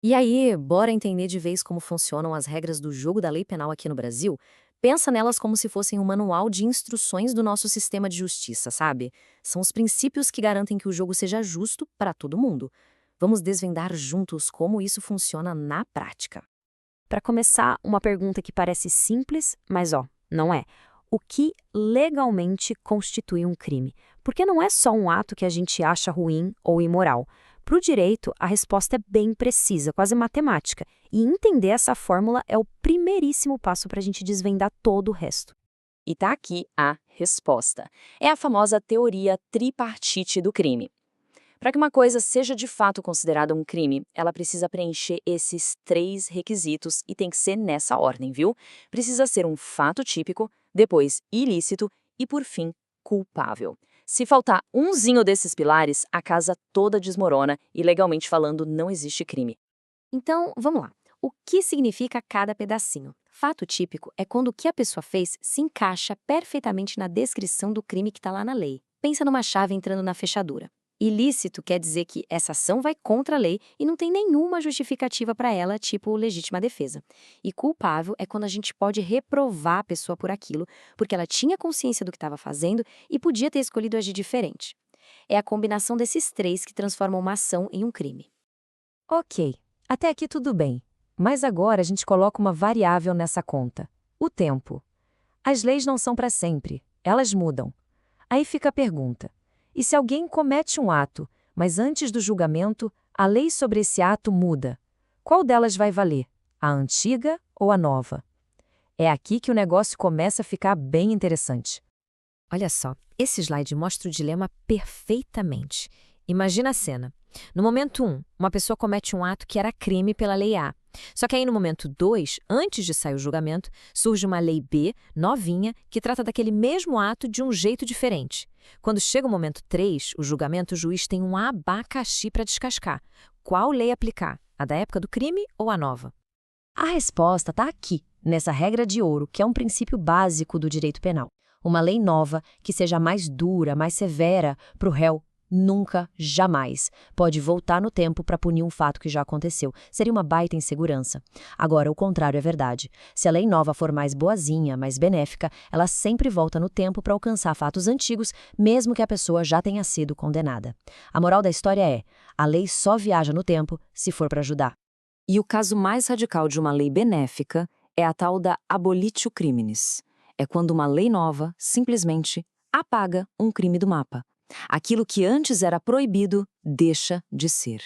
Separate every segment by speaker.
Speaker 1: E aí, bora entender de vez como funcionam as regras do jogo da lei penal aqui no Brasil? Pensa nelas como se fossem um manual de instruções do nosso sistema de justiça, sabe? São os princípios que garantem que o jogo seja justo para todo mundo. Vamos desvendar juntos como isso funciona na prática.
Speaker 2: Para começar, uma pergunta que parece simples, mas não é. O que legalmente constitui um crime? Porque não é só um ato que a gente acha ruim ou imoral. Para o direito, a resposta é bem precisa, quase matemática. E entender essa fórmula é o primeiríssimo passo para a gente desvendar todo o resto.
Speaker 3: E tá aqui a resposta. É a famosa teoria tripartite do crime. Para que uma coisa seja de fato considerada um crime, ela precisa preencher esses 3 requisitos e tem que ser nessa ordem, viu? Precisa ser um fato típico, depois ilícito e, por fim, culpável. Se faltar umzinho desses pilares, a casa toda desmorona e, legalmente falando, não existe crime.
Speaker 1: Então, vamos lá. O que significa cada pedacinho? Fato típico é quando o que a pessoa fez se encaixa perfeitamente na descrição do crime que está lá na lei. Pensa numa chave entrando na fechadura. Ilícito quer dizer que essa ação vai contra a lei e não tem nenhuma justificativa para ela, tipo legítima defesa. E culpável é quando a gente pode reprovar a pessoa por aquilo, porque ela tinha consciência do que estava fazendo e podia ter escolhido agir diferente. É a combinação desses três que transforma uma ação em um crime.
Speaker 2: Ok, até aqui tudo bem. Mas agora a gente coloca uma variável nessa conta: o tempo. As leis não são para sempre, elas mudam. Aí fica a pergunta: e se alguém comete um ato, mas antes do julgamento, a lei sobre esse ato muda? Qual delas vai valer? A antiga ou a nova? É aqui que o negócio começa a ficar bem interessante.
Speaker 1: Olha só, esse slide mostra o dilema perfeitamente. Imagina a cena. No momento 1, uma pessoa comete um ato que era crime pela lei A. Só que aí no momento 2, antes de sair o julgamento, surge uma lei B, novinha, que trata daquele mesmo ato de um jeito diferente. Quando chega o momento 3, o julgamento, o juiz tem um abacaxi para descascar. Qual lei aplicar? A da época do crime ou a nova?
Speaker 2: A resposta está aqui, nessa regra de ouro, que é um princípio básico do direito penal. Uma lei nova que seja mais dura, mais severa para o réu, nunca, jamais, pode voltar no tempo para punir um fato que já aconteceu. Seria uma baita insegurança. Agora, o contrário é verdade. Se a lei nova for mais boazinha, mais benéfica, ela sempre volta no tempo para alcançar fatos antigos, mesmo que a pessoa já tenha sido condenada. A moral da história é: a lei só viaja no tempo se for para ajudar.
Speaker 3: E o caso mais radical de uma lei benéfica é a tal da abolitio criminis. É quando uma lei nova simplesmente apaga um crime do mapa. Aquilo que antes era proibido deixa de ser.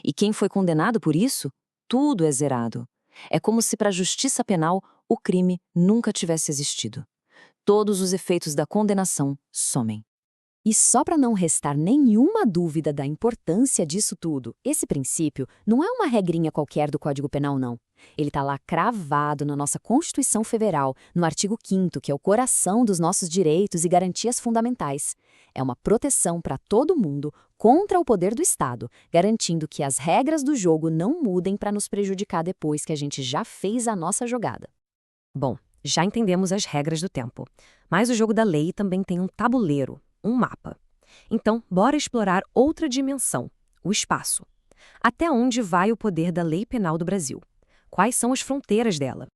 Speaker 3: E quem foi condenado por isso, tudo é zerado. É como se para a justiça penal o crime nunca tivesse existido. Todos os efeitos da condenação somem.
Speaker 2: E só para não restar nenhuma dúvida da importância disso tudo, esse princípio não é uma regrinha qualquer do Código Penal, não. Ele está lá cravado na nossa Constituição Federal, no artigo 5º, que é o coração dos nossos direitos e garantias fundamentais. É uma proteção para todo mundo contra o poder do Estado, garantindo que as regras do jogo não mudem para nos prejudicar depois que a gente já fez a nossa jogada.
Speaker 1: Bom, já entendemos as regras do tempo. Mas o jogo da lei também tem um tabuleiro, um mapa. Então, bora explorar outra dimensão, o espaço. Até onde vai o poder da lei penal do Brasil? Quais são as fronteiras dela?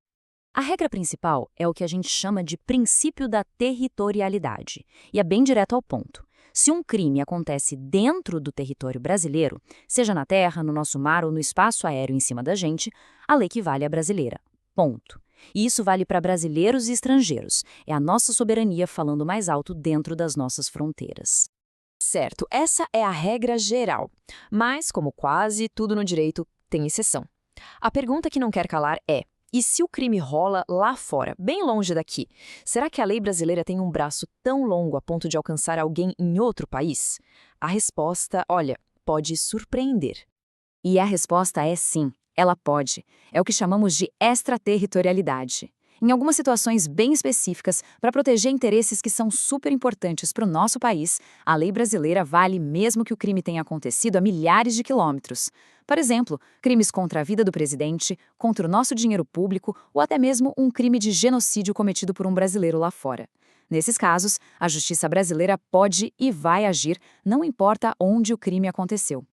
Speaker 3: A regra principal é o que a gente chama de princípio da territorialidade, e é bem direto ao ponto. Se um crime acontece dentro do território brasileiro, seja na terra, no nosso mar ou no espaço aéreo em cima da gente, a lei que vale é a brasileira. Ponto. E isso vale para brasileiros e estrangeiros. É a nossa soberania falando mais alto dentro das nossas fronteiras.
Speaker 2: Certo, essa é a regra geral. Mas, como quase tudo no direito, tem exceção. A pergunta que não quer calar é: e se o crime rola lá fora, bem longe daqui? Será que a lei brasileira tem um braço tão longo a ponto de alcançar alguém em outro país? A resposta, olha, pode surpreender.
Speaker 3: E a resposta é sim, ela pode. É o que chamamos de extraterritorialidade. Em algumas situações bem específicas, para proteger interesses que são super importantes para o nosso país, a lei brasileira vale mesmo que o crime tenha acontecido a milhares de quilômetros. Por exemplo, crimes contra a vida do presidente, contra o nosso dinheiro público ou até mesmo um crime de genocídio cometido por um brasileiro lá fora. Nesses casos, a justiça brasileira pode e vai agir, não importa onde o crime aconteceu.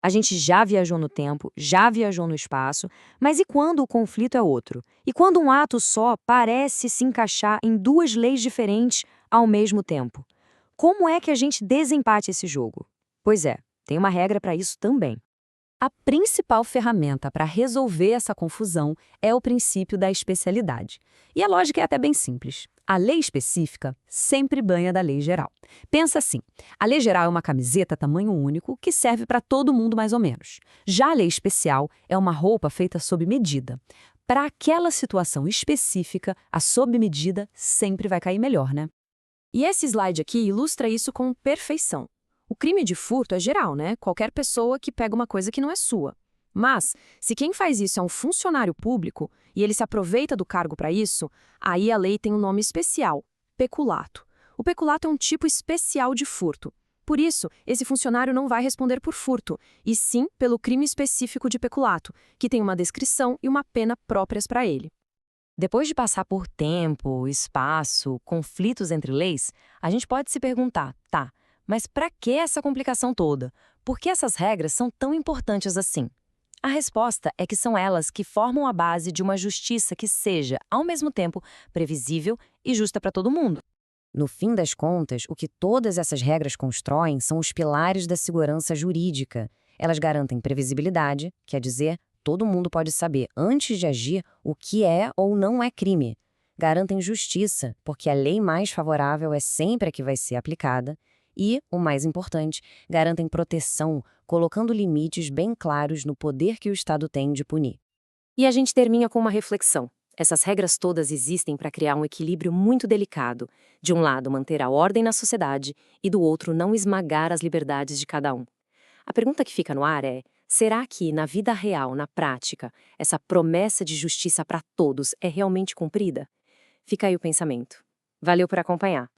Speaker 1: A gente já viajou no tempo, já viajou no espaço, mas e quando o conflito é outro? E quando um ato só parece se encaixar em duas leis diferentes ao mesmo tempo? Como é que a gente desempate esse jogo? Pois é, tem uma regra para isso também.
Speaker 2: A principal ferramenta para resolver essa confusão é o princípio da especialidade. E a lógica é até bem simples. A lei específica sempre banha da lei geral. Pensa assim, a lei geral é uma camiseta tamanho único que serve para todo mundo mais ou menos. Já a lei especial é uma roupa feita sob medida. Para aquela situação específica, a sob medida sempre vai cair melhor, né?
Speaker 4: E esse slide aqui ilustra isso com perfeição. O crime de furto é geral, né? Qualquer pessoa que pega uma coisa que não é sua. Mas, se quem faz isso é um funcionário público e ele se aproveita do cargo para isso, aí a lei tem um nome especial: peculato. O peculato é um tipo especial de furto. Por isso, esse funcionário não vai responder por furto, e sim pelo crime específico de peculato, que tem uma descrição e uma pena próprias para ele.
Speaker 2: Depois de passar por tempo, espaço, conflitos entre leis, a gente pode se perguntar, tá, mas para que essa complicação toda? Por que essas regras são tão importantes assim? A resposta é que são elas que formam a base de uma justiça que seja, ao mesmo tempo, previsível e justa para todo mundo. No fim das contas, o que todas essas regras constroem são os pilares da segurança jurídica. Elas garantem previsibilidade, quer dizer, todo mundo pode saber, antes de agir, o que é ou não é crime. Garantem justiça, porque a lei mais favorável é sempre a que vai ser aplicada. E, o mais importante, garantem proteção, colocando limites bem claros no poder que o Estado tem de punir.
Speaker 1: E a gente termina com uma reflexão. Essas regras todas existem para criar um equilíbrio muito delicado. De um lado, manter a ordem na sociedade e do outro, não esmagar as liberdades de cada um. A pergunta que fica no ar é: será que, na vida real, na prática, essa promessa de justiça para todos é realmente cumprida? Fica aí o pensamento. Valeu por acompanhar.